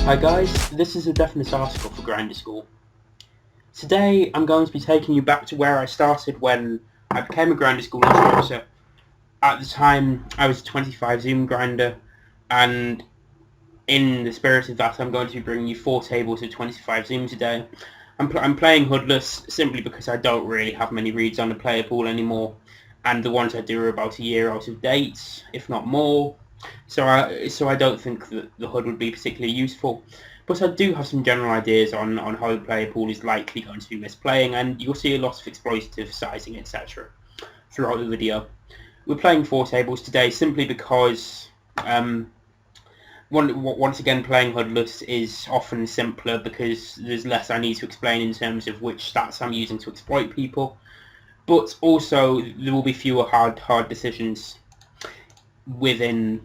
Hi guys, this is a definite article for GrinderSchool. Today I'm going to be taking you back to where I started when I became a GrinderSchool instructor. At the time I was a 25 Zoom grinder, and in the spirit of that I'm going to be bringing you 4 tables of 25 Zoom today. I'm playing hoodless simply because I don't really have many reads on the player pool anymore, and the ones I do are about a year out of date, if not more. So I don't think that the HUD would be particularly useful. But I do have some general ideas on how the player pool is likely going to be misplaying, and you'll see a lot of exploitative sizing, etc. throughout the video. We're playing 4 tables today simply because once again playing HUDless is often simpler because there's less I need to explain in terms of which stats I'm using to exploit people. But also there will be fewer hard decisions within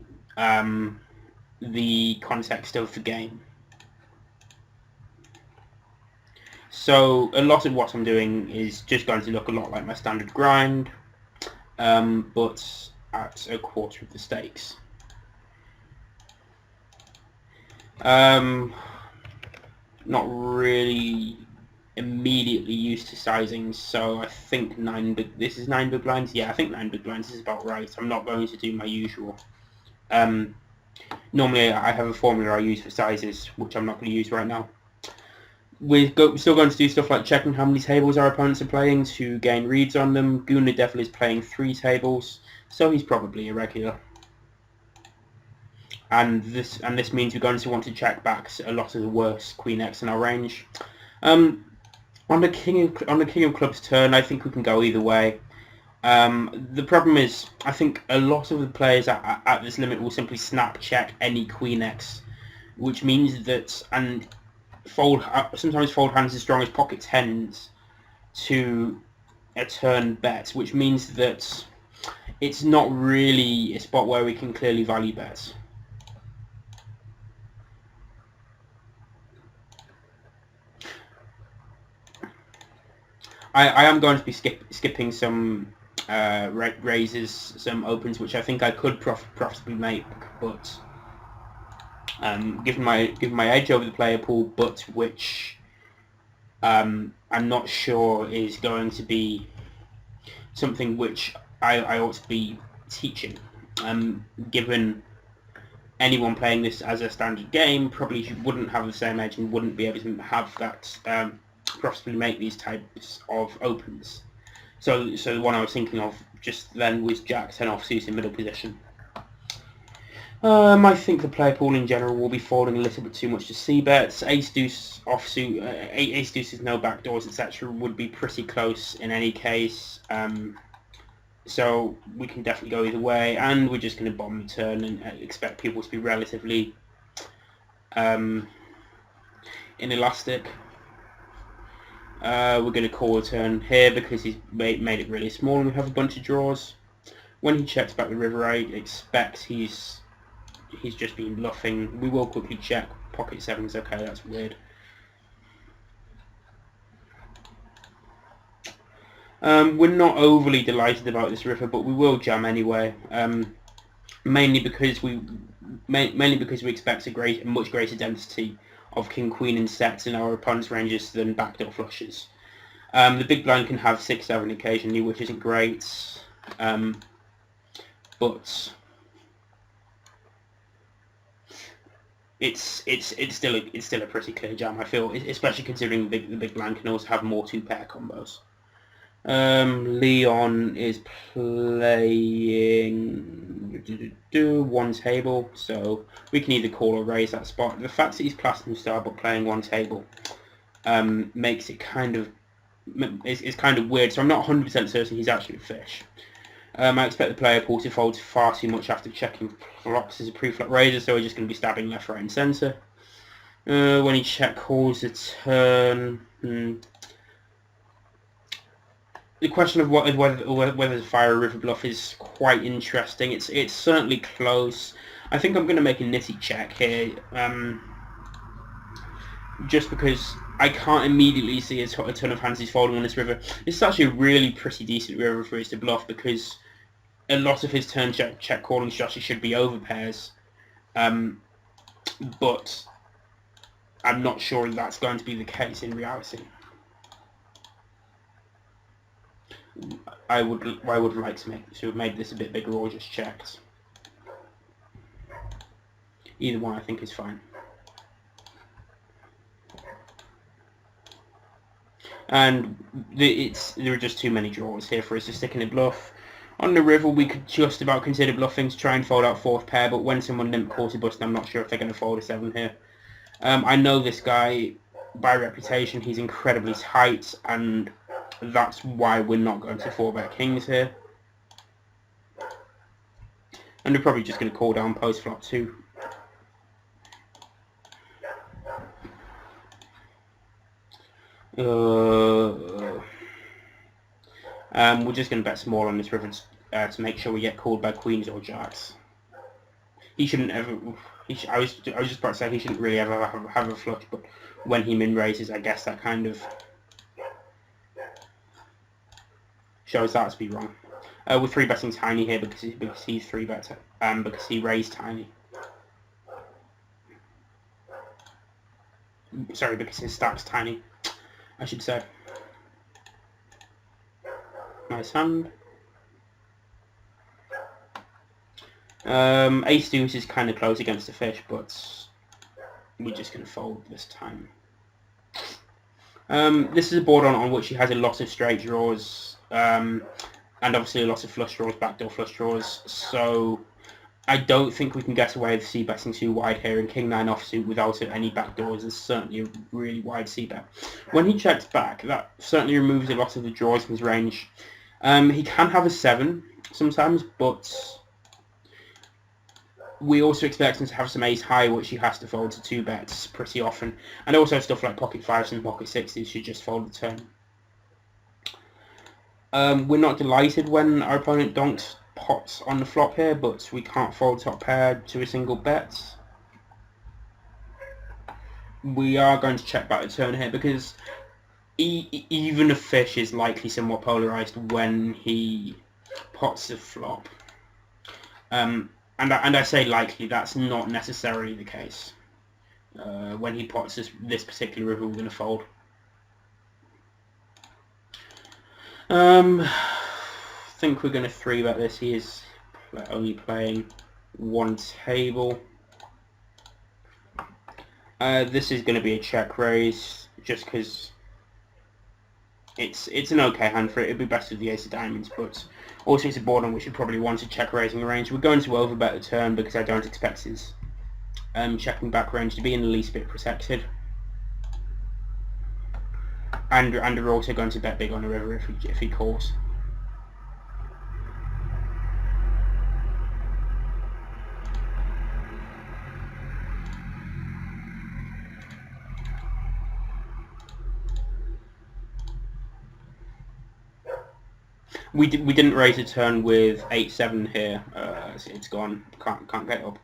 the context of the game. So a lot of what I'm doing is just going to look a lot like my standard grind, but at a quarter of the stakes. Not really immediately used to sizing, so I think this is 9 big blinds. Yeah, I think 9 big blinds is about right. I'm not going to do my usual. Normally I have a formula I use for sizes, which I'm not going to use right now. We're still going to do stuff like checking how many tables our opponents are playing to gain reads on them. Gooner Devil is playing 3 tables, so he's probably a regular. And this means we're going to want to check back a lot of the worst Queen X in our range. On the King of Clubs turn, I think we can go either way. The problem is, I think a lot of the players at this limit will simply snap check any Queen X, which means that sometimes fold hands as strong as pocket tens to a turn bet, which means that it's not really a spot where we can clearly value bets. I am going to be skipping some raises, some opens, which I think I could profitably make, but given my edge over the player pool, but which I'm not sure is going to be something which I ought to be teaching. Given anyone playing this as a standard game probably wouldn't have the same edge and wouldn't be able to have that profitably make these types of opens. So the one I was thinking of just then was Jack 10 offsuit in middle position. I think the player pool in general will be folding a little bit too much to c-bets. Ace-deuce offsuit, ace-deuces, no backdoors, etc. would be pretty close in any case. So we can definitely go either way, and we're just going to bomb the turn and expect people to be relatively inelastic. We're going to call a turn here because he's made it really small and we have a bunch of draws. When he checks back the river, I expect he's just been bluffing. We will quickly check. Pocket 7's okay, that's weird. We're not overly delighted about this river, but we will jam anyway. Mainly because we expect a much greater density of king queen in sets in our opponent's ranges than backdoor flushes. The big blind can have 6-7 occasionally, which isn't great, but it's still a pretty clear jam, I feel, especially considering the big blind can also have more 2-pair combos. Leon is playing 1 table, so we can either call or raise that spot. The fact that he's Platinum Star but playing 1 table makes it kind of weird, so I'm not 100% certain he's actually a fish. I expect the player pool to fold far too much after checking flops as a pre-flop raiser, so we're just going to be stabbing left, right and centre. When he check calls a turn... The question of whether to fire a river bluff is quite interesting. It's certainly close. I think I'm going to make a nitty check here, just because I can't immediately see a ton of hands he's folding on this river. It's actually a really pretty decent river for us to bluff because a lot of his turn check calling strategy should be over pairs, but I'm not sure that's going to be the case in reality. I would like to have made this a bit bigger or just checked. Either one I think is fine. And there are just too many draws here for us to stick in a bluff. On the river, we could just about consider bluffing to try and fold out fourth pair, but when someone limp calls a bust, I'm not sure if they're going to fold a 7 here. I know this guy by reputation. He's incredibly tight, and that's why we're not going to 4-bet kings here. And we're probably just going to call down post flop too. We're just going to bet small on this river to make sure we get called by queens or jacks. He shouldn't ever. I was just about to say he shouldn't really ever have a flush, but when he min raises, I guess that kind of shows that to be wrong. We're 3-betting tiny here because he's 3-bet, because he raised tiny. Sorry, because his stack's tiny, I should say. Nice hand. Ace deuce is kind of close against the fish, but we're just going to fold this time. This is a board on which he has a lot of straight draws, and obviously a lot of flush draws, backdoor flush draws, so I don't think we can get away with c-betting too wide here, and king 9 offsuit without any backdoors is certainly a really wide c-bet. When he checks back, that certainly removes a lot of the draws from his range. He can have a 7 sometimes, but we also expect him to have some ace high, which he has to fold to 2-bets pretty often, and also stuff like pocket 5s and pocket 6s should just fold the turn. We're not delighted when our opponent donks pots on the flop here, but we can't fold top pair to a single bet. We are going to check back the turn here because even a fish is likely somewhat polarized when he pots the flop. And I say likely, that's not necessarily the case. When he pots this particular river, we're going to fold. I think we're going to 3-bet this. He is only playing one table. This is going to be a check raise, just because it's an okay hand for it. It'd be best with the ace of diamonds, but also it's a board on which we probably want to check raising range. We're going to overbet the turn because I don't expect his checking back range to be in the least bit protected. And we're also going to bet big on the river if he calls. We didn't raise a turn with 8-7 here. It's gone. Can't get up.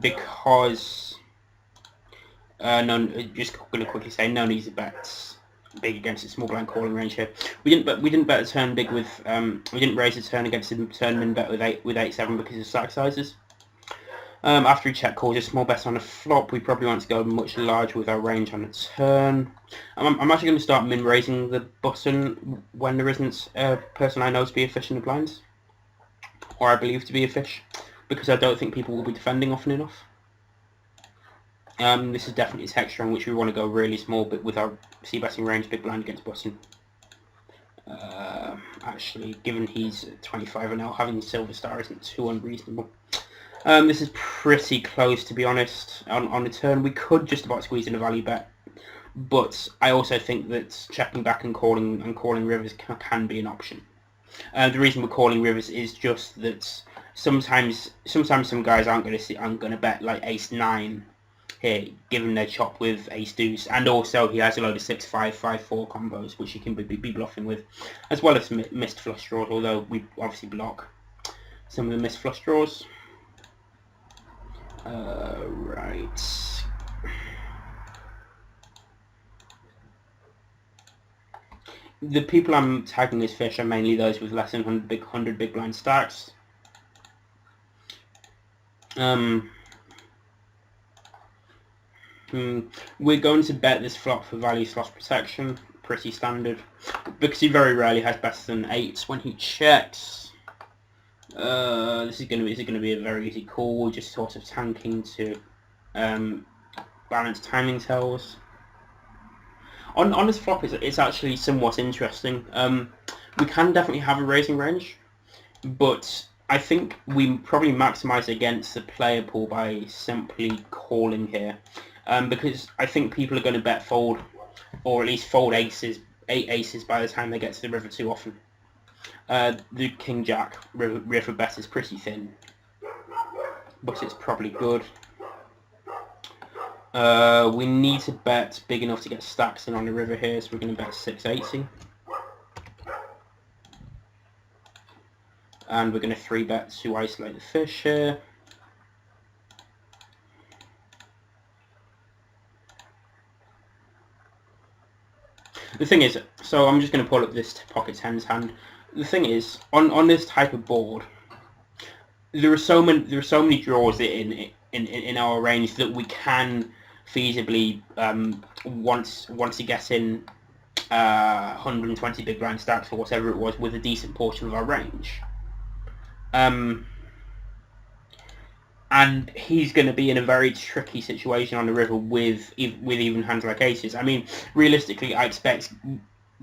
Because just going to quickly say no need to bet big against a small blind calling range here. We didn't bet a turn big with we didn't raise a turn against a turn min bet with 8-7 because of stack sizes. After he check calls a small bet on a flop, we probably want to go much larger with our range on a turn. I'm actually going to start min raising the button when there isn't a person I know to be a fish in the blinds, or I believe to be a fish, because I don't think people will be defending often enough. This is definitely a texture on which we want to go really small, but with our c-betting range, big blind against button. Actually, given he's 25 and now, having silver star isn't too unreasonable. This is pretty close, to be honest. On the turn, we could just about squeeze in a value bet, but I also think that checking back and calling rivers can be an option. The reason we're calling rivers is just that sometimes some guys aren't going to bet like ace 9 here, given their chop with ace deuce, and also he has a load of 6-5, 5-4 combos which he can be bluffing with, as well as missed flush draws. Although we obviously block some of the missed flush draws. Right. The people I'm tagging as fish are mainly those with less than 100 big blind stacks. We're going to bet this flop for value slosh protection, pretty standard, because he very rarely has better than 8 when he checks. This is going to be a very easy call, just sort of tanking to balance timing tells. On this flop, it's actually somewhat interesting. We can definitely have a raising range, but I think we probably maximise against the player pool by simply calling here, because I think people are going to bet fold, or at least fold 8 aces by the time they get to the river too often. The King Jack river bet is pretty thin, but it's probably good. We need to bet big enough to get stacks in on the river here, so we're going to bet 680. And we're going to 3-bet to isolate the fish here. The thing is, so I'm just going to pull up this pocket tens hand. The thing is, on this type of board, there are so many draws in our range that we can feasibly once you get in 120 big blind stacks or whatever it was with a decent portion of our range. And he's going to be in a very tricky situation on the river with even hands like aces. I mean, realistically, I expect,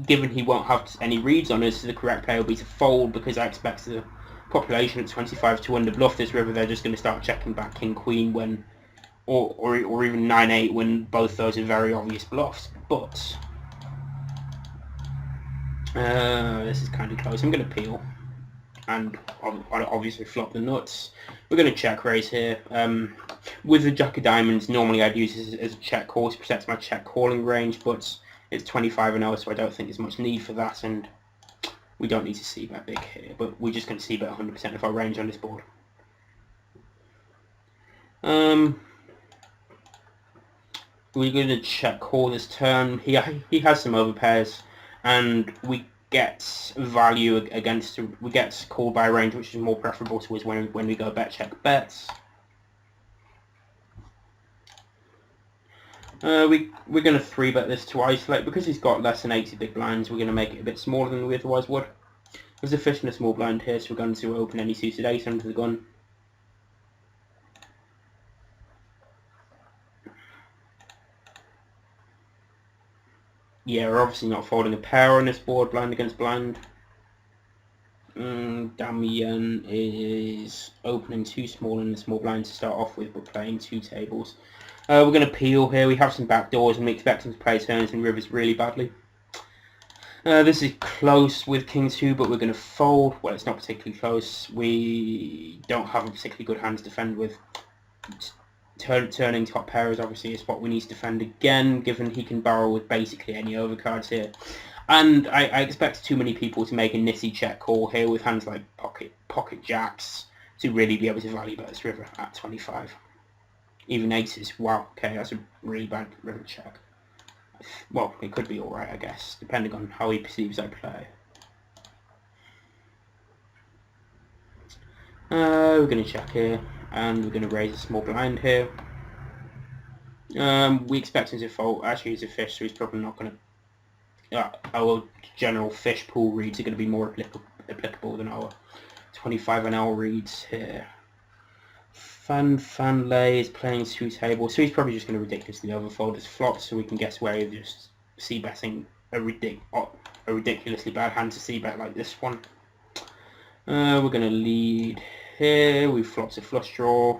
given he won't have any reads on us, the correct play will be to fold, because I expect the population at 25 to underbluff this river. They're just going to start checking back king queen when, or even 9-8 when both those are very obvious bluffs. But this is kind of close. I'm going to peel and obviously flop the nuts. We're going to check raise here. With the Jack of Diamonds, normally I'd use this as a check call to protect my check calling range, but it's 25-0, so I don't think there's much need for that, and we don't need to c-bet big here, but we're just going to c-bet 100% of our range on this board. We're going to check call this turn. He has some overpairs, and we get value against, we get called by a range which is more preferable to us when we go bet check bets. We're going to 3-bet this to isolate. Because he's got less than 80 big blinds, we're going to make it a bit smaller than we otherwise would. There's a fish and a small blind here, so we're going to open any suited ace under the gun. Yeah, we're obviously not folding a pair on this board, blind against blind. Damien is opening too small in the small blind to start off with, but playing 2 tables. We're going to peel here. We have some back doors, and we expect him to play turns and rivers really badly. This is close with king 2, but we're going to fold. Well, it's not particularly close. We don't have a particularly good hand to defend with. Turning top pair is obviously a spot we need to defend again, given he can barrel with basically any overcards here. And I expect too many people to make a nitty check call here with hands like pocket jacks to really be able to value bet this river at 25. Even aces, wow, okay, that's a really bad river check. Well, it could be alright, I guess, depending on how he perceives I play. We're going to check here, and we're going to raise a small blind here. We expect him to fold. Actually, he's a fish, so he's probably not going to... our general fish pool reads are going to be more applicable than our 25-an-hour reads here. Fan Lay is playing 2 tables, so he's probably just going to ridiculously overfold his flop, so we can guess where he's just c-betting a ridiculously bad hand to c-bet like this one. We're going to lead here. We've flopped a flush draw.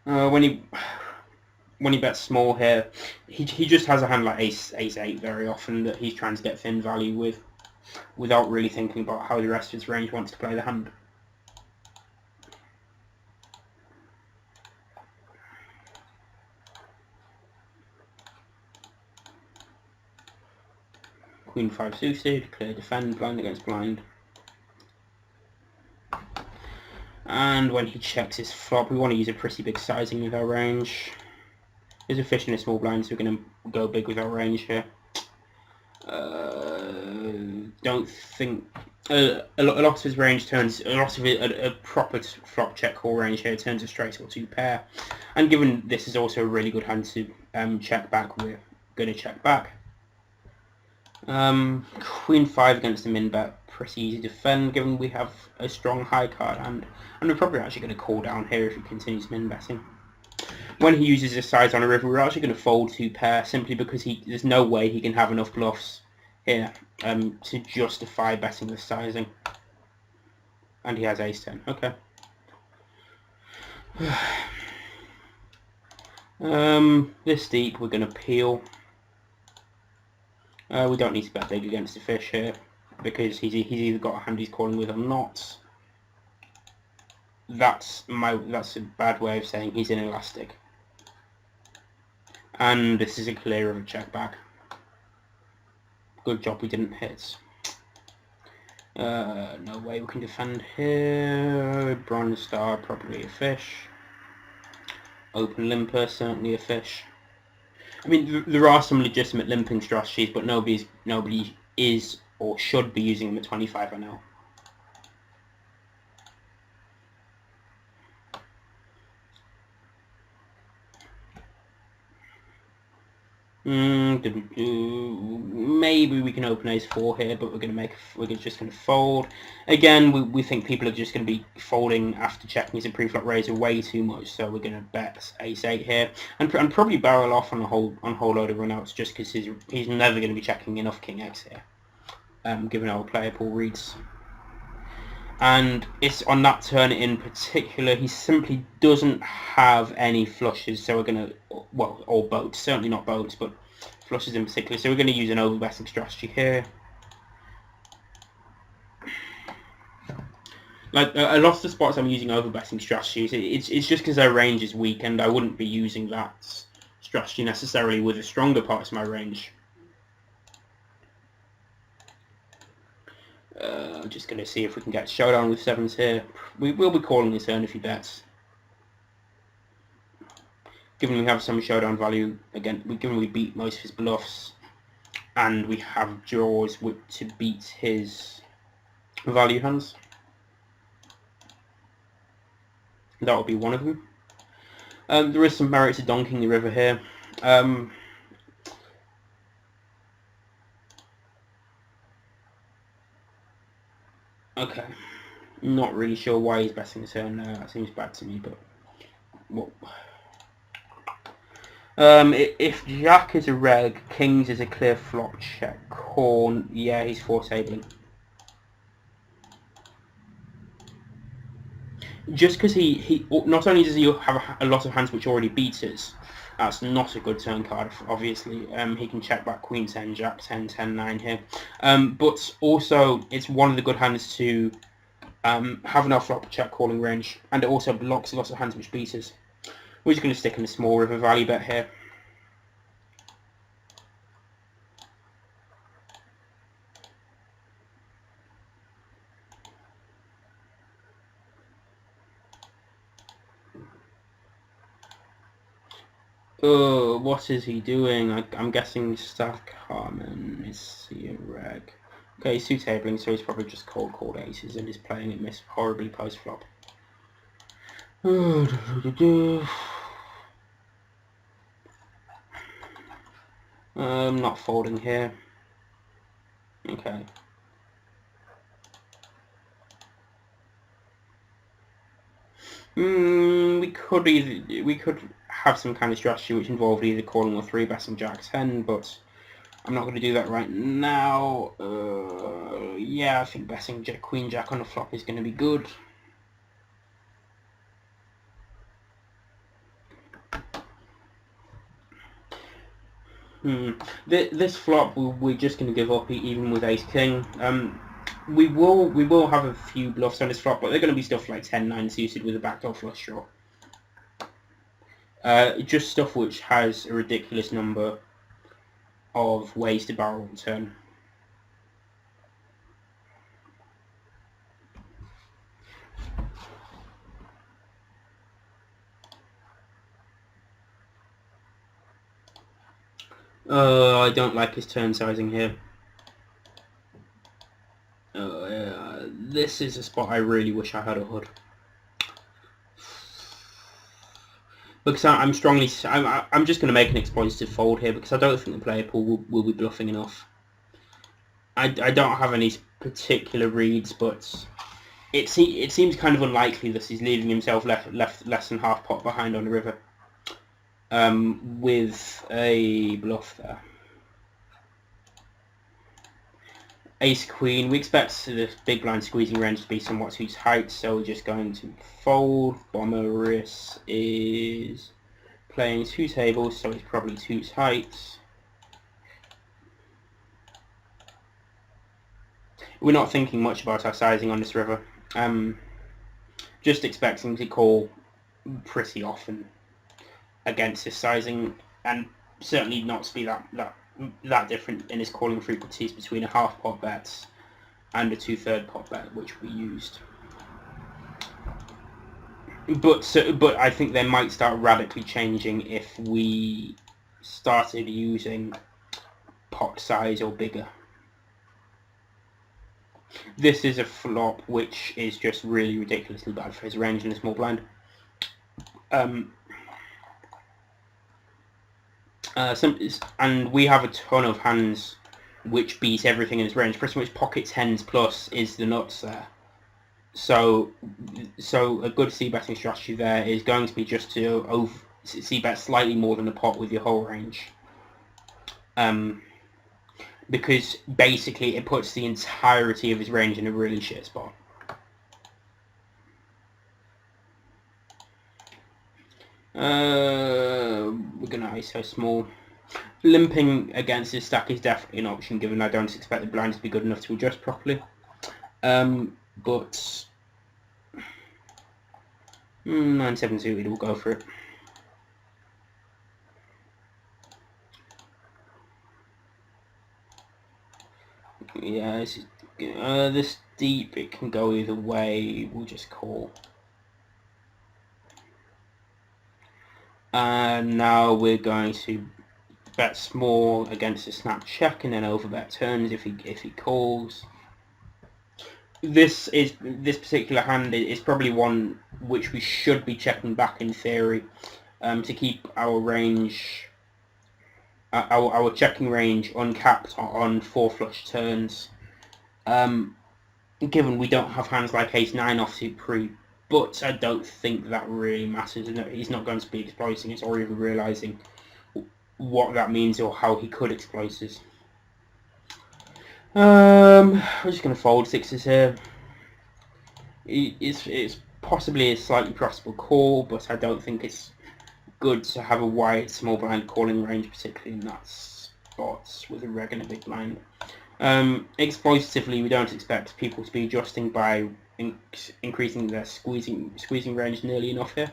When he bets small here, he just has a hand like ace-8 very often that he's trying to get thin value with, without really thinking about how the rest of his range wants to play the hand. Queen 5 suited, clear defend, blind against blind. And when he checks his flop, we want to use a pretty big sizing with our range. There's a fish in a small blind, so we're going to go big with our range here. Don't think... a lot of his range turns, a lot of it, a proper flop check call range here turns a straight or two pair, and given this is also a really good hand to check back, we're going to check back. Queen 5 against the min bet, pretty easy to defend given we have a strong high card hand, and we're probably actually going to call down here if he continues min betting. When he uses his size on a river, we're actually going to fold 2 pair simply because there's no way he can have enough bluffs here to justify betting the sizing. And he has ace 10. Okay. This deep, we're going to peel. We don't need to bet big against the fish here because he's either got a hand he's calling with or not. That's a bad way of saying he's inelastic. And this is a clear of a check back. Good job we didn't hit. No way we can defend here. Bronze star, probably a fish. Open limper, certainly a fish. I mean, there are some legitimate limping strategies, but nobody is or should be using them at 25 NL. Maybe we can open ace 4 here, but we're just going to fold. Again, we think people are just going to be folding after checking his pre-flop raiser way too much, so we're going to bet ace 8 here and probably barrel off on a whole load of runouts just because he's never going to be checking enough king x here, given our player pool reads. And it's on that turn in particular, he simply doesn't have any flushes, so we're going to, well, or boats, certainly not boats, but flushes in particular, so we're going to use an overbetting strategy here. Like, a lot of the spots I'm using overbetting strategies, it's just because their range is weak, and I wouldn't be using that strategy necessarily with the stronger parts of my range. I'm just going to see if we can get showdown with 7s here. We will be calling this turn if he bets. Given we have some showdown value, again, given we beat most of his bluffs, and we have draws to beat his value hands. That will be one of them. There is some merit to donking the river here. Okay, not really sure why he's betting the turn there. That seems bad to me, but well. If Jack is a reg, Kings is a clear flop check. Corn, yeah, he's 4-tabling. Just because he not only does he have a lot of hands which already beat us, that's not a good turn card, obviously. He can check back Queen 10, Jack 10, 10, 9 here. But also, it's one of the good hands to have enough flop check calling range, and it also blocks a lot of hands which beat us. We're just going to stick in a small river value bet here. Oh, what is he doing? I'm guessing Stack Harmon. Is he a reg? Okay, he's 2-tabling, so he's probably just called aces and is playing it miss horribly post flop. Not folding here. Okay. We could have some kind of strategy which involved either calling or 3-betting Jack 10, but I'm not going to do that right now. Yeah, I think betting Queen Jack on the flop is going to be good. This flop we're just going to give up even with Ace King. We will have a few bluffs on this flop, but they're going to be stuff like 10-9 suited with a backdoor flush draw. Just stuff which has a ridiculous number of ways to barrel the turn. I don't like his turn sizing here. This is a spot I really wish I had a hood. Because I'm just going to make an exploitative fold here because I don't think the player pool will be bluffing enough. I don't have any particular reads, but it seems kind of unlikely that he's leaving himself left less than half pot behind on the river. With a bluff there. Ace Queen, we expect the big blind squeezing range to be somewhat too tight, so we're just going to fold. Bomberis is playing 2 tables, so it's probably too tight. We're not thinking much about our sizing on this river. Just expecting to call pretty often against his sizing, and certainly not to be that different in his calling frequencies between a half pot bet and a 2/3 pot bet, which we used. But I think they might start radically changing if we started using pot size or bigger. This is a flop which is just really ridiculously bad for his range in a small blind. And we have a ton of hands which beat everything in his range. Pretty much pocket tens plus is the nuts there. So a good c-betting strategy there is going to be just to c-bet slightly more than the pot with your whole range. Because basically it puts the entirety of his range in a really shit spot. We're going to ISO small. Limping against this stack is definitely an option, given I don't expect the blind to be good enough to adjust properly. But 9-7 suited, we'll go for it. Yeah, this deep, it can go either way. We'll just call. And now we're going to bet small against a snap check and then overbet turns if he calls. This particular hand is probably one which we should be checking back in theory, to keep our range, our checking range uncapped on 4 flush turns. Given we don't have hands like Ace 9 offsuit pre, but I don't think that really matters. He's not going to be exploiting it or even realising what that means or how he could exploit it. We're just going to fold 6s here. It's possibly a slightly profitable call, but I don't think it's good to have a wide small blind calling range, particularly in that spot with a regular big blind. Exploitatively, we don't expect people to be adjusting by increasing their squeezing range nearly enough here,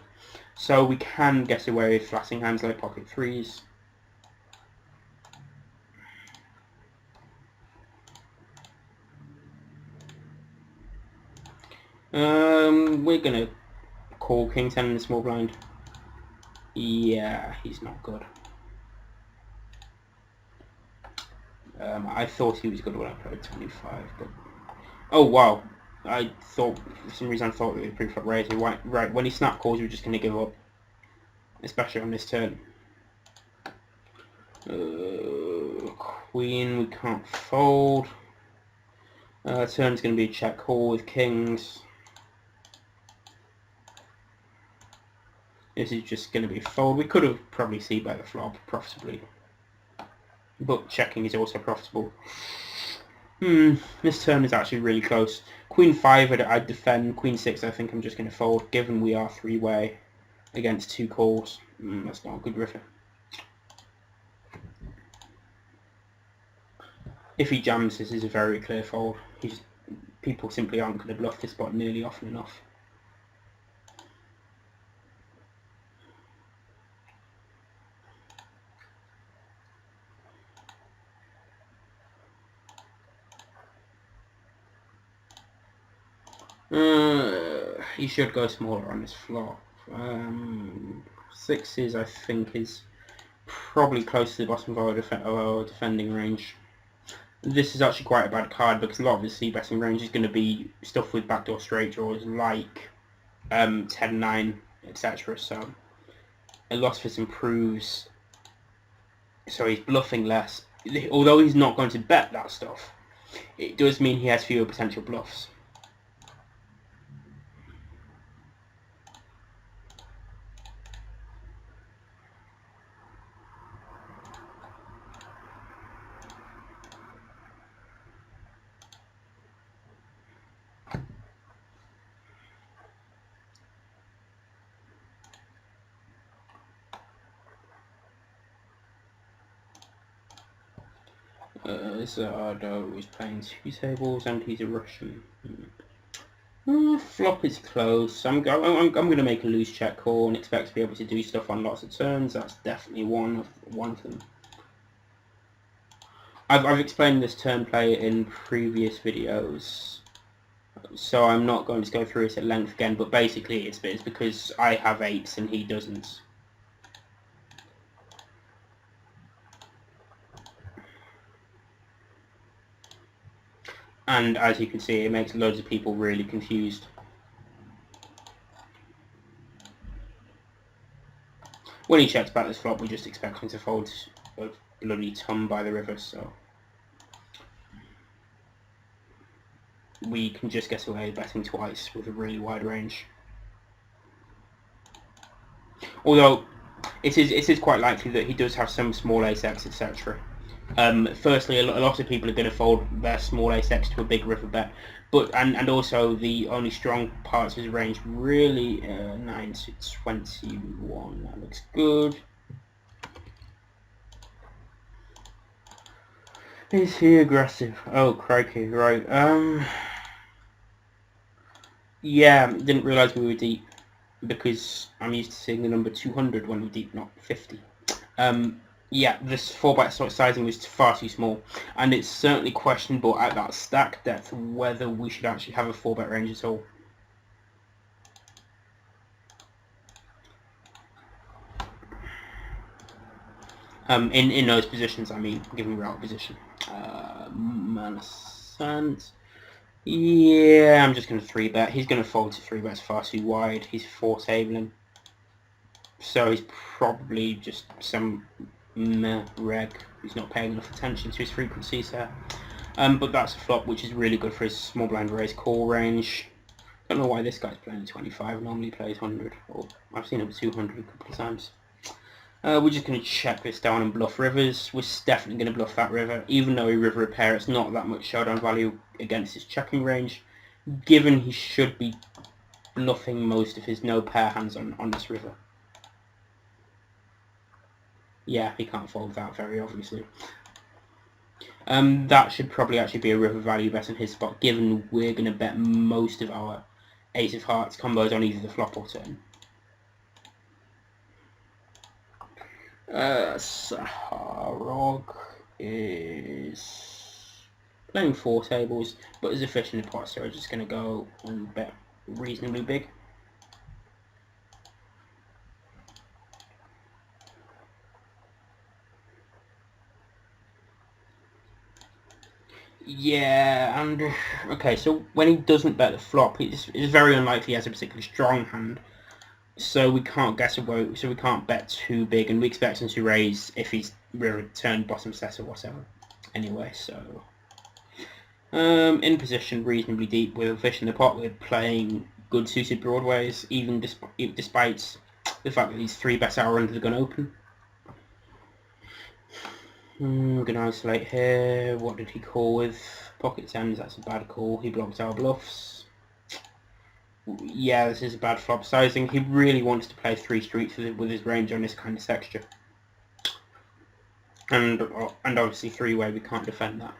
so we can get away with flatting hands like pocket 3s. We're gonna call King 10 in the small blind. Yeah, he's not good. I thought he was good when I played 25, but oh wow! I thought for some reason I thought it was pre-flop raising. Right, when he snap calls, we're just gonna give up, especially on this turn. Queen, we can't fold. Turn's gonna be a check call with kings. This is just going to be a fold. We could have probably c-bet the flop profitably, but checking is also profitable. This turn is actually really close. Queen 5 I'd defend. Queen 6 I think I'm just going to fold, given we are 3-way against 2 calls. That's not a good river. If he jams, this is a very clear fold. People simply aren't going to bluff this spot nearly often enough. He should go smaller on this flop. 6s I think is probably close to the bottom of our defending range. This is actually quite a bad card because a lot of his c-betting range is going to be stuff with backdoor straight draws like 10-9, etc. So a lot of this improves. So he's bluffing less. Although he's not going to bet that stuff, it does mean he has fewer potential bluffs. Zardo is playing 2 tables and he's a Russian. Flop is close. I'm going to make a loose check call and expect to be able to do stuff on lots of turns. That's definitely one of them. I've explained this turn play in previous videos, so I'm not going to go through it at length again. But basically, it's because I have 8s and he doesn't. And as you can see, it makes loads of people really confused. When he checks back this flop, we just expect him to fold a bloody ton by the river, so we can just get away betting twice with a really wide range. Although it is quite likely that he does have some small ace-x, etc. Firstly, a lot of people are going to fold their small ace-x to a big river bet, but and also the only strong parts of his range really 9 to 21. That looks good. Is he aggressive? Oh crikey! Right. Yeah, didn't realise we were deep because I'm used to seeing the number 200 when we're deep, not 50. Yeah, this 4-bet sizing was far too small, and it's certainly questionable at that stack depth whether we should actually have a 4-bet range at all. In those positions, I mean, given we're out of position. Manasant. Yeah, I'm just going to 3-bet. He's going to fold to 3-bets far too wide. He's 4-tabling. So he's probably just some reg who's not paying enough attention to his frequencies there. But that's a flop, which is really good for his small blind raise call range. Don't know why this guy's playing 25, normally plays 100, or I've seen him 200 a couple of times. We're just going to check this down and bluff rivers. We're definitely going to bluff that river, even though he river a pair, it's not that much showdown value against his checking range, given he should be bluffing most of his no pair hands on this river. Yeah, he can't fold that very obviously. That should probably actually be a river value bet in his spot, given we're going to bet most of our ace of hearts combos on either the flop or turn. Saharog is playing 4 tables, but is a fish in the pot, so we're just going to go and bet reasonably big. Yeah, and okay, so when he doesn't bet the flop, it's very unlikely he has a particularly strong hand. So we can't guess away, so we can't bet too big, and we expect him to raise if he's returned bottom set or whatever. Anyway, so in position reasonably deep with a fish in the pot, we're playing good suited broadways, even despite the fact that these 3-bets are under the gun open. I'm going to isolate here. What did he call with? Pocket tens, that's a bad call. He blocked our bluffs. Yeah, this is a bad flop sizing. He really wants to play 3 streets with his range on this kind of texture. And obviously 3-way, we can't defend that.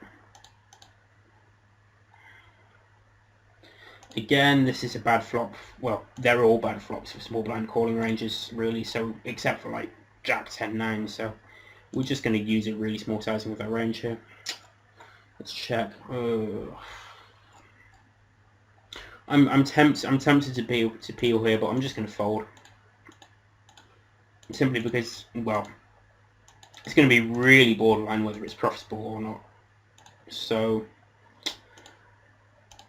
Again, this is a bad flop. Well, they're all bad flops for small blind calling ranges, really, so except for like Jack 10-9, so we're just going to use a really small sizing with our range here. Let's check. I'm tempted to peel here, but I'm just going to fold. Simply because, well, it's going to be really borderline whether it's profitable or not. So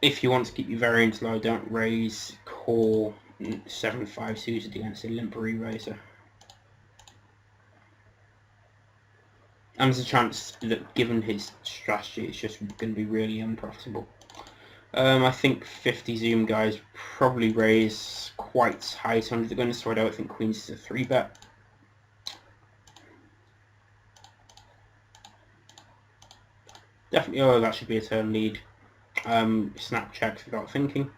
if you want to keep your variance low, don't raise call 7-5 suited against a limp re-raiser. And there's a chance that given his strategy it's just going to be really unprofitable. I think 50 zoom guys probably raise quite high under the gun, so I don't think queens is a 3-bet. Definitely, oh, that should be a turn lead. Snap checks without thinking.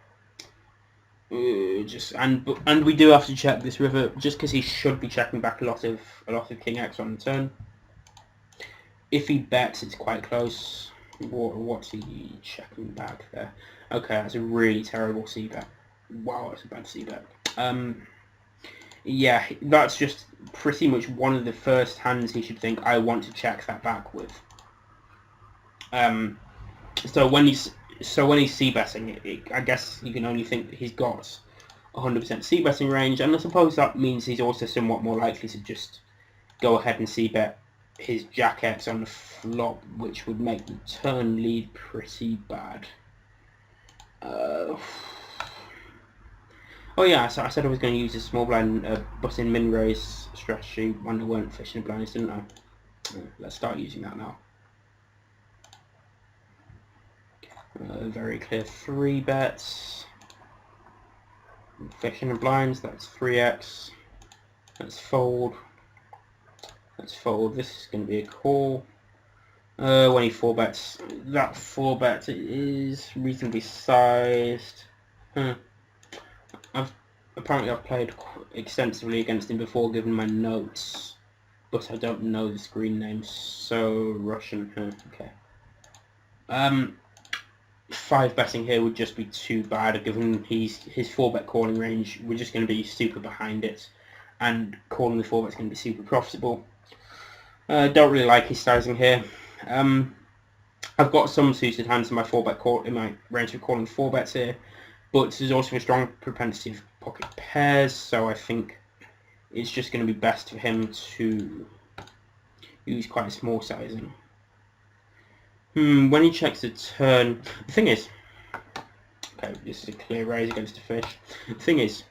And we do have to check this river just because he should be checking back a lot of king x on the turn. If he bets, it's quite close. What's he checking back there? Okay, that's a really terrible c bet. Wow, that's a bad c bet. Yeah, that's just pretty much one of the first hands he should think, I want to check that back with. So when he's c-betting, I guess you can only think that he's got 100% c-betting range, and I suppose that means he's also somewhat more likely to just go ahead and c-bet his jack x on the flop, which would make the turn lead pretty bad. Oh yeah, so I said I was going to use a small blind button min raise strategy when I weren't fishing the blinds, didn't I? Let's start using that now. Very clear 3 bets. Fishing the blinds, that's 3x. Let's fold. Let's fold. This is going to be a call. When he 4 bets, that 4 bet is reasonably sized. Apparently I've played extensively against him before, given my notes, but I don't know the screen name. So Russian. Okay. 5 betting here would just be too bad, given his 4-bet calling range. We're just going to be super behind it, and calling the 4-bet is going to be super profitable. Don't really like his sizing here. I've got some suited hands in my 4-bet call in my range of calling 4-bets here, but there's also a strong propensity of pocket pairs, so I think it's just going to be best for him to use quite a small sizing. When he checks the turn, the thing is, okay, this is a clear raise against a fish. The thing is,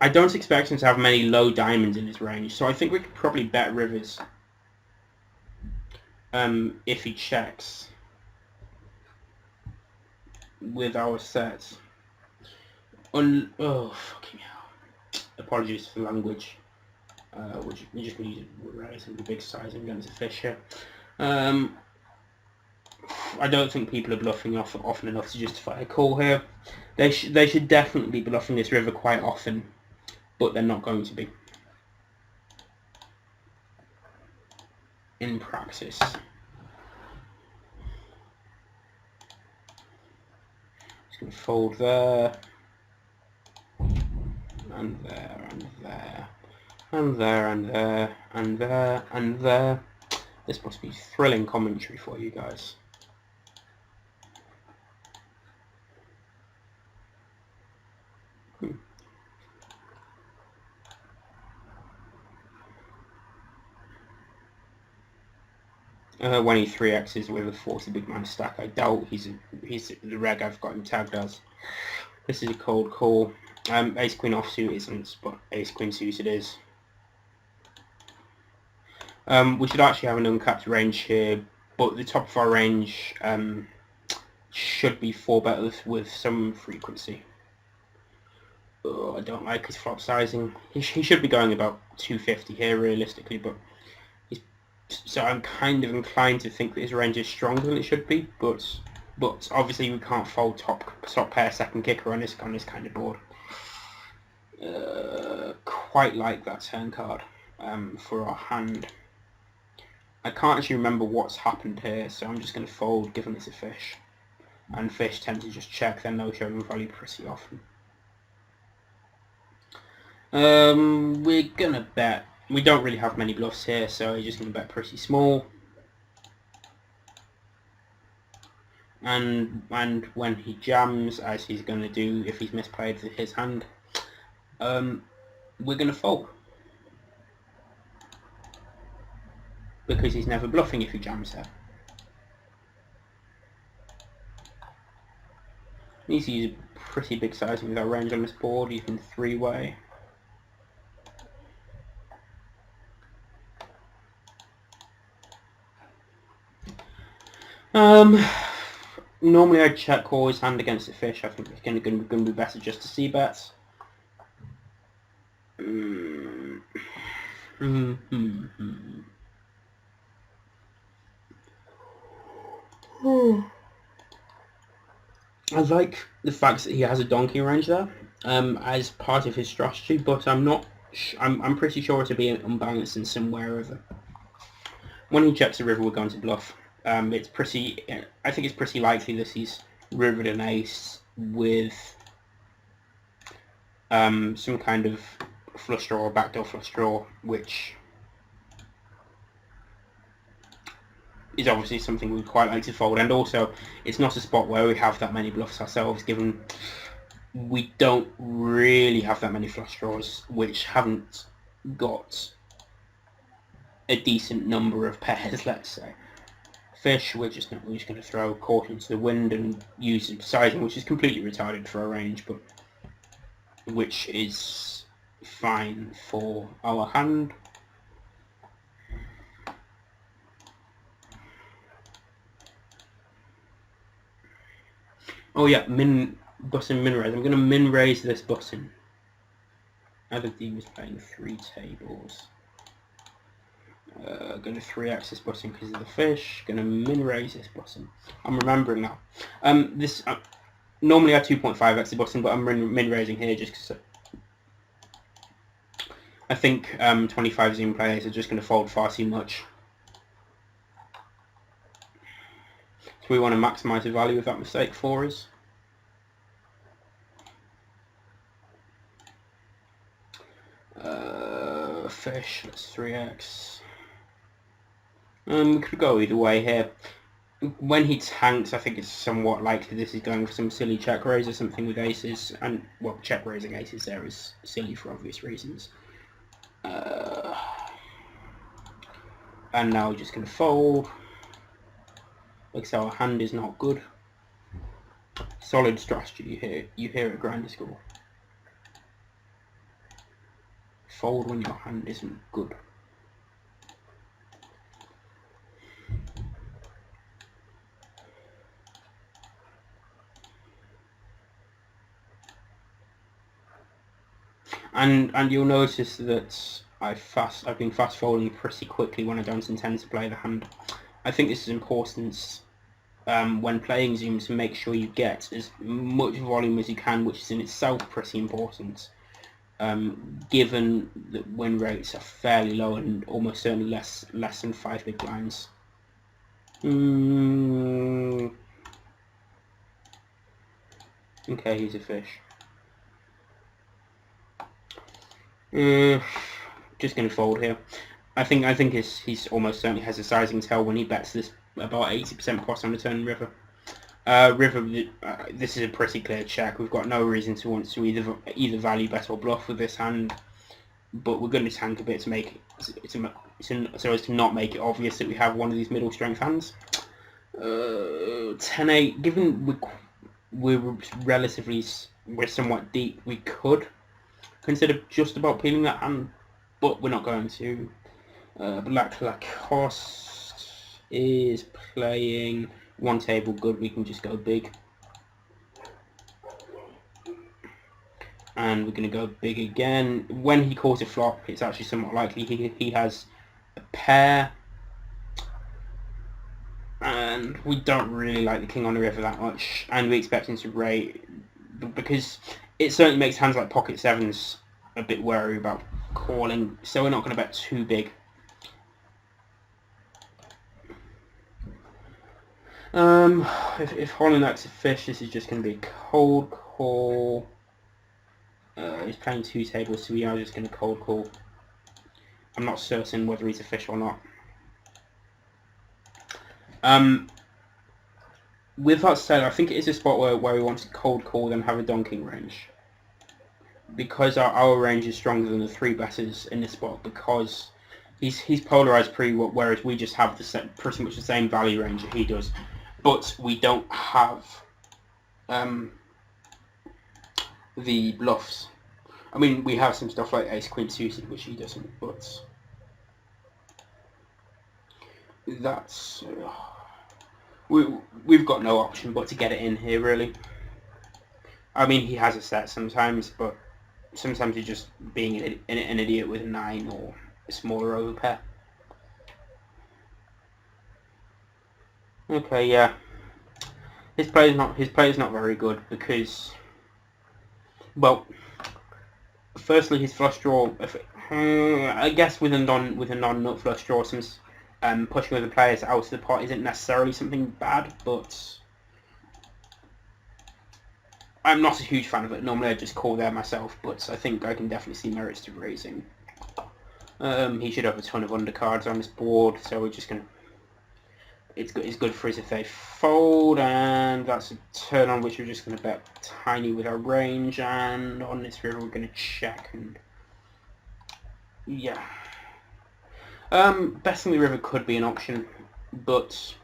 I don't expect him to have many low diamonds in his range, so I think we could probably bet rivers if he checks with our sets. Oh, fucking hell. Apologies for the language. We're just going to use a relatively big sizing against a fish here. I don't think people are bluffing often enough to justify a call here. They should definitely be bluffing this river quite often, but they're not going to be in practice. Just going to fold there, and there, and there, and there, and there, and there, and there. This must be thrilling commentary for you guys. When he 3x's with a 40 big man stack, I doubt he's the reg I've got him tagged as. This is a cold call. Ace queen offsuit isn't, but ace queen suited is. We should actually have an uncapped range here, but the top of our range should be 4-bet with some frequency. Oh, I don't like his flop sizing. He should be going about 250 here realistically, but so I'm kind of inclined to think that his range is stronger than it should be, but obviously we can't fold top pair second kicker on this kind of board. Quite like that turn card for our hand. I can't actually remember what's happened here, so I'm just going to fold given it's a fish. And fish tend to just check their no-showing value pretty often. We're going to bet. We don't really have many bluffs here, so we're just going to bet pretty small. And when he jams, as he's going to do if he's misplayed his hand, we're going to fold. because he's never bluffing if he jams there. He needs to use a pretty big sizing with our range on this board. You can three-way. Normally I'd check call his hand against the fish. I think it's going to be better just to see bets. I like the fact that he has a donkey range there as part of his strategy, but I'm pretty sure it'll be unbalanced in somewhere over. When he checks the river, we're going to bluff. I think it's pretty likely that he's rivered an ace with some kind of flush draw or backdoor flush draw, which is obviously something we'd quite like to fold. And also, it's not a spot where we have that many bluffs ourselves, given we don't really have that many flush draws which haven't got a decent number of pairs, let's say. Fish, we're just going to throw caution to the wind and use sizing, which is completely retarded for a range, but which is fine for our hand. Oh yeah, button min raise. I'm going to min raise this button. Adadi was playing 3 tables. Going to 3x this button because of the fish. Going to min raise this button. I'm remembering now. Normally I 2.5x the button, but I'm min raising here just because I think 25 zoom players are just going to fold far too much. So we want to maximise the value of that mistake for us. Fish, that's 3x. We could go either way here. When he tanks, I think it's somewhat likely this is going for some silly check raise or something with aces, and well, check raising aces there is silly for obvious reasons. And now we're just going to fold. Looks like our hand is not good. Solid strategy you hear at GrinderSchool. Fold when your hand isn't good. And you'll notice that I've been fast folding pretty quickly when I don't intend to play the hand. I think this is important when playing Zoom to make sure you get as much volume as you can, which is in itself pretty important. Given that win rates are fairly low and almost certainly less than 5 big blinds. Okay, he's a fish. Just going to fold here. I think he's almost certainly has a sizing tell when he bets this about 80% plus on the turn river. This is a pretty clear check. We've got no reason to want to either value bet or bluff with this hand, but we're going to tank a bit to make it so as to not make it obvious that we have one of these middle strength hands. 10-8. Given we're somewhat deep, we could consider just about peeling that hand, but we're not going to. Black Lacoste is playing 1 table good. We can just go big, and we're going to go big again. When he calls a flop, it's actually somewhat likely he has a pair, and we don't really like the king on the river that much, and we expect him to raise because it certainly makes hands like pocket sevens a bit wary about calling, so we're not going to bet too big. If Holland's a fish, this is just going to be a cold call. He's playing 2 tables, so we are just going to cold call. I'm not certain whether he's a fish or not. With that said, I think it is a spot where we want to cold call and have a donking range. Because our range is stronger than the 3 betters in this spot, because He's polarized pre-what, whereas we just have pretty much the same value range that he does, but we don't have the bluffs. I mean, we have some stuff like ace queen suited, which he doesn't, but that's we've got no option but to get it in here, really. I mean, he has a set sometimes, but sometimes he's just being an idiot with a 9 or a smaller overpair. Okay, yeah. His play's not very good because, well, firstly his flush draw. I guess with a non-nut flush draw, since pushing other players out of the pot isn't necessarily something bad, but I'm not a huge fan of it. Normally I just call there myself, but I think I can definitely see merits to raising. He should have a ton of undercards on his board, so we're just gonna. It's good for us if they fold, and that's a turn on which we're just gonna bet tiny with our range, and on this river we're gonna check, and yeah. Betting the river could be an option, but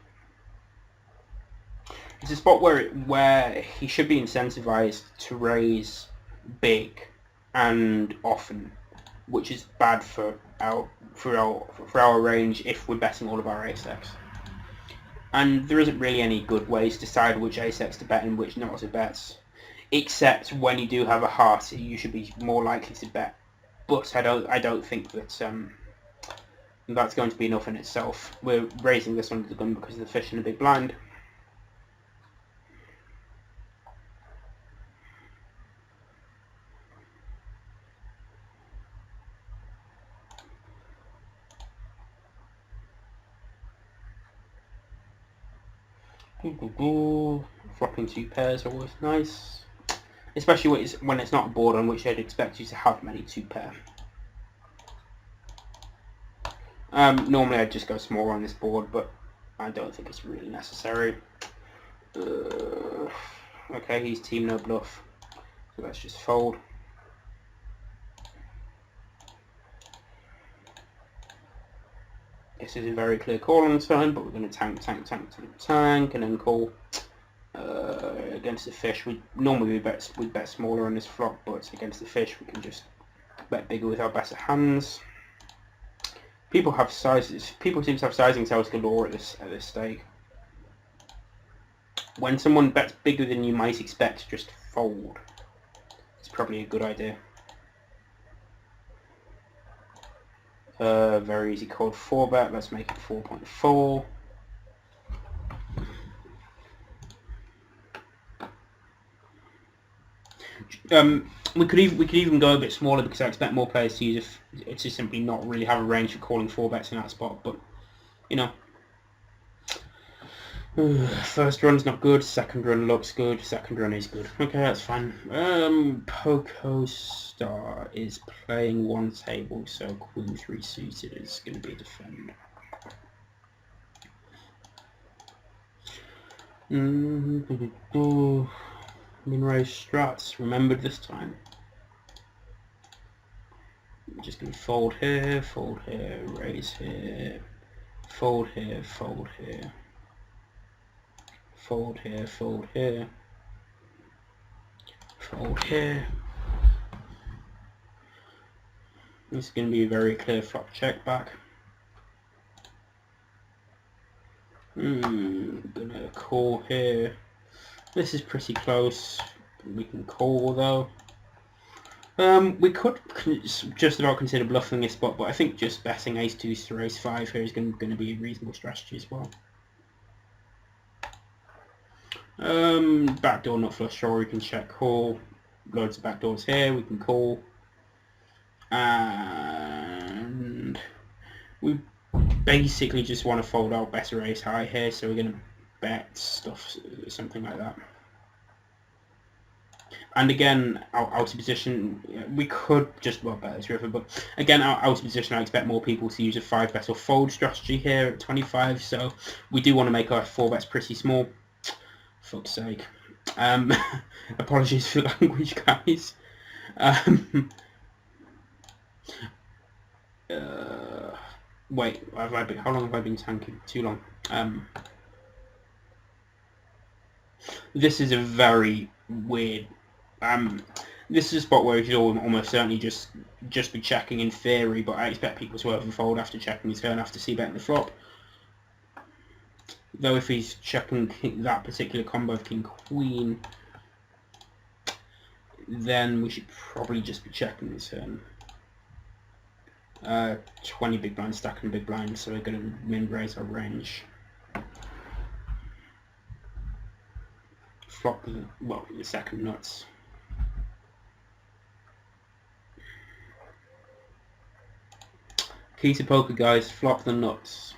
it's a spot where he should be incentivized to raise big and often, which is bad for our range if we're betting all of our ace-x. And there isn't really any good ways to decide which ace-x to bet and which not to bet, except when you do have a heart, you should be more likely to bet. But I don't think that that's going to be enough in itself. We're raising this under the gun because of the fish in the big blind. Flopping 2 pairs are always nice, especially when it's not a board on which I'd expect you to have many 2 pair. Normally I'd just go smaller on this board, but I don't think it's really necessary. Okay, he's team no bluff, so let's just fold. This is a very clear call on the turn, but we're going to tank, and then call. Against the fish, we'd bet smaller on this flop, but against the fish we can just bet bigger with our better hands. People seem to have sizing tells galore at this stake. When someone bets bigger than you might expect, just fold. It's probably a good idea. Very easy called 4-bet. Let's make it 4.4. We could even go a bit smaller because I expect more players to use it to simply not really have a range for calling 4-bets in that spot. But you know, first run's not good. Second run looks good. Second run is good. Okay, that's fine. Poco Star is playing one table, so Queen 3 suited is going to be a defend. Min-raise strats remembered this time. I'm just going to fold here, raise here, fold here, fold here, fold here, fold here, fold here. This is going to be a very clear flop check back. Gonna call here. This is pretty close. We can call though. We could just about consider bluffing this spot, but I think just betting ace-2 to ace-5 here is going to be a reasonable strategy as well. Backdoor not flush draw, we can check call. Loads of backdoors here, we can call. And we basically just want to fold out better ace high here, so we're going to bet stuff, something like that. And again, out of position, we could just bet this river, but again, out of position, I expect more people to use a 5-bet or fold strategy here at 25, so we do want to make our 4-bets pretty small. Fuck's sake. Apologies for language, guys. Wait, how long have I been tanking? Too long. This is a very weird. This is a spot where you should almost certainly just be checking in theory, but I expect people to overfold after checking his turn after c-betting the flop. Though if he's checking that particular combo of king queen, then we should probably just be checking his turn. 20 big blinds stacking big blinds, so we're going to min raise our range. Flop, well, the second nuts. Key to poker, guys, flop the nuts.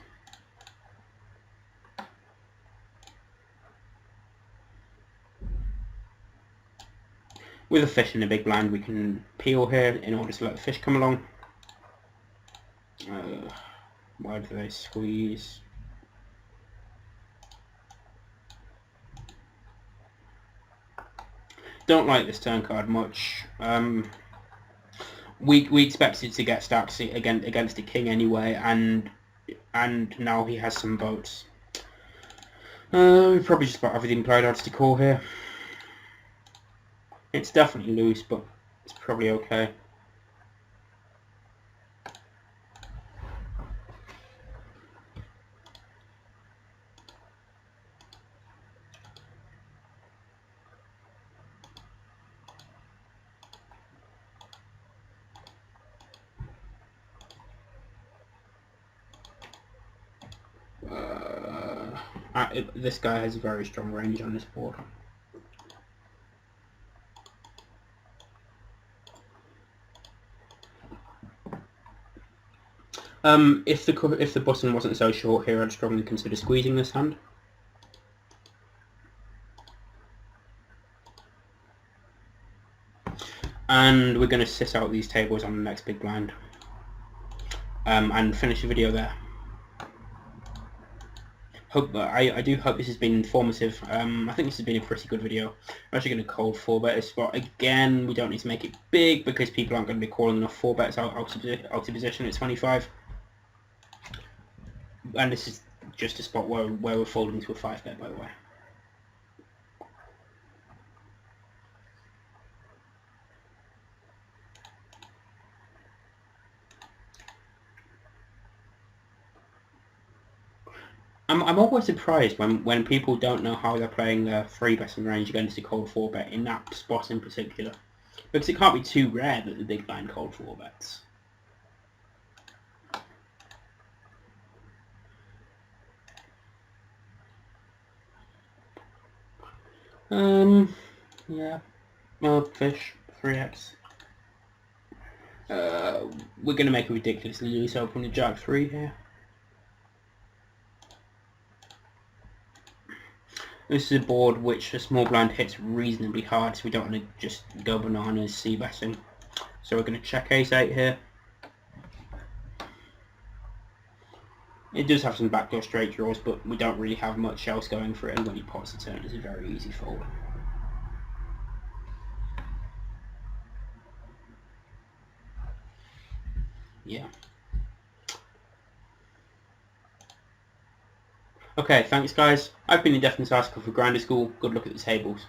With a fish in a big blind, we can peel here in order to let the fish come along. Why do they squeeze? Don't like this turn card much. We expected to get stacked against a king anyway, and now he has some boats. We probably just about everything played odds to call here. It's definitely loose, but it's probably okay. This guy has a very strong range on this board. If the button wasn't so short here, I'd strongly consider squeezing this hand. And we're going to sit out these tables on the next big blind, and finish the video there. I do hope this has been informative. I think this has been a pretty good video. I'm actually going to cold 4-bet this spot. Again, we don't need to make it big because people aren't going to be calling enough 4-bets out of position at 25. And this is just a spot where we're folding to a 5-bet, by the way. I'm always surprised when people don't know how they're playing their 3-betting range against a cold 4-bet in that spot in particular. Because it can't be too rare that the big blind cold 4-bets. Yeah. Well, fish, 3x. We're going to make a ridiculously loose open with Jack 3 here. This is a board which a small blind hits reasonably hard, so we don't want to just go bananas c-betting. So we're going to check ace-8 here. It does have some backdoor straight draws, but we don't really have much else going for it, and when he pots the turn, it's a very easy fold. Yeah. Okay, thanks guys. I've been the Definite Article for GrinderSchool. Good luck at the tables.